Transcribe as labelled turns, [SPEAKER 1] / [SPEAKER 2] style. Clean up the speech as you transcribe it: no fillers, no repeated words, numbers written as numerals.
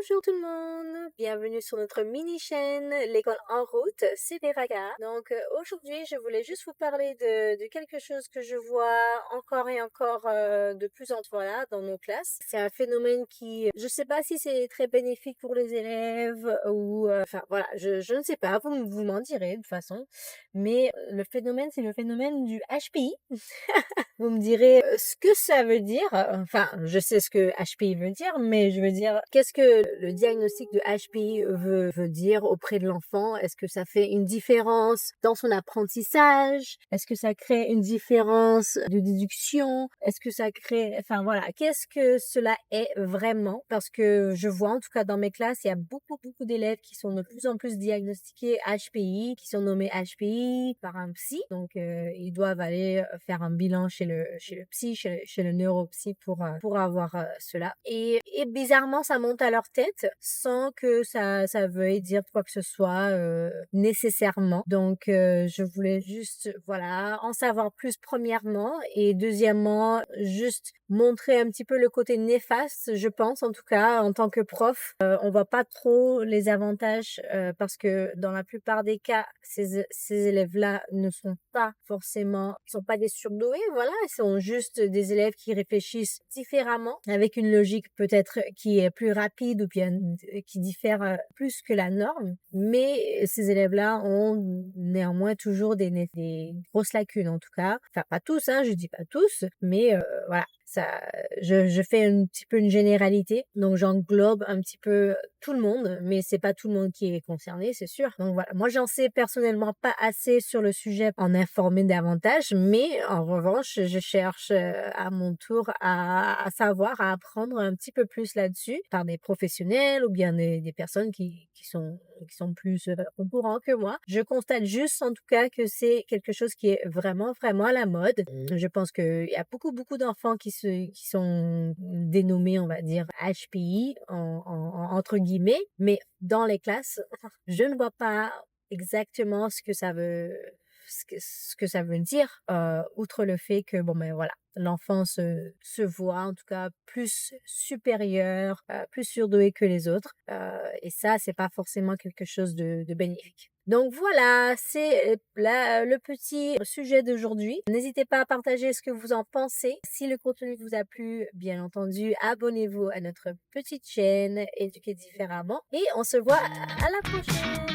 [SPEAKER 1] Bonjour tout le monde, bienvenue sur notre mini-chaîne L'école en route, c'est Veraga. Donc aujourd'hui je voulais juste vous parler de quelque chose que je vois encore et encore de plus en plus dans nos classes. C'est un phénomène qui, je sais pas si c'est très bénéfique pour les élèves ou, enfin voilà, je ne sais pas, vous m'en direz de toute façon. Mais le phénomène, c'est le phénomène du HPI. Vous me direz ce que ça veut dire. Enfin, je sais ce que HPI veut dire, mais je veux dire, qu'est-ce que le diagnostic de HPI veut dire auprès de l'enfant? Est-ce que ça fait une différence dans son apprentissage? Est-ce que ça crée une différence de déduction? Est-ce que ça crée, enfin voilà, qu'est-ce que cela est vraiment? Parce que je vois, en tout cas dans mes classes, il y a beaucoup d'élèves qui sont de plus en plus diagnostiqués HPI, qui sont nommés HPI par un psy. Donc, ils doivent aller faire un bilan chez le psy, chez le neuropsy pour avoir cela. Et bizarrement, ça monte à leur tête sans que ça veuille dire quoi que ce soit nécessairement. Donc, je voulais juste, voilà, en savoir plus premièrement et deuxièmement, juste montrer un petit peu le côté néfaste, je pense, en tout cas, en tant que prof. On voit pas trop les avantages parce que dans la plupart des cas, ces élèves-là ne sont pas forcément, ils sont pas des surdoués, voilà, ils sont juste des élèves qui réfléchissent différemment, avec une logique peut-être qui est plus rapide ou bien qui diffère plus que la norme. Mais ces élèves-là ont néanmoins toujours des grosses lacunes, en tout cas. Enfin, pas tous, hein, je dis pas tous, mais voilà. Ça, je fais un petit peu une généralité, donc j'englobe un petit peu tout le monde, mais c'est pas tout le monde qui est concerné, c'est sûr. Donc voilà, moi j'en sais personnellement pas assez sur le sujet pour en informer davantage, mais en revanche, je cherche à mon tour à savoir, à apprendre un petit peu plus là-dessus par des professionnels ou bien des personnes qui sont plus au courant que moi. Je constate juste en tout cas que c'est quelque chose qui est vraiment à la mode. Je pense qu'il y a beaucoup d'enfants qui sont dénommés, on va dire, HPI entre guillemets, mais dans les classes, je ne vois pas exactement ce que ça veut ça veut dire, outre le fait que, bon, ben voilà, l'enfant se voit en tout cas plus supérieur, plus surdoué que les autres, et ça, c'est pas forcément quelque chose de bénéfique. Donc voilà, c'est le petit sujet d'aujourd'hui. N'hésitez pas à partager ce que vous en pensez. Si le contenu vous a plu, bien entendu, abonnez-vous à notre petite chaîne Éduquer différemment et on se voit à la prochaine.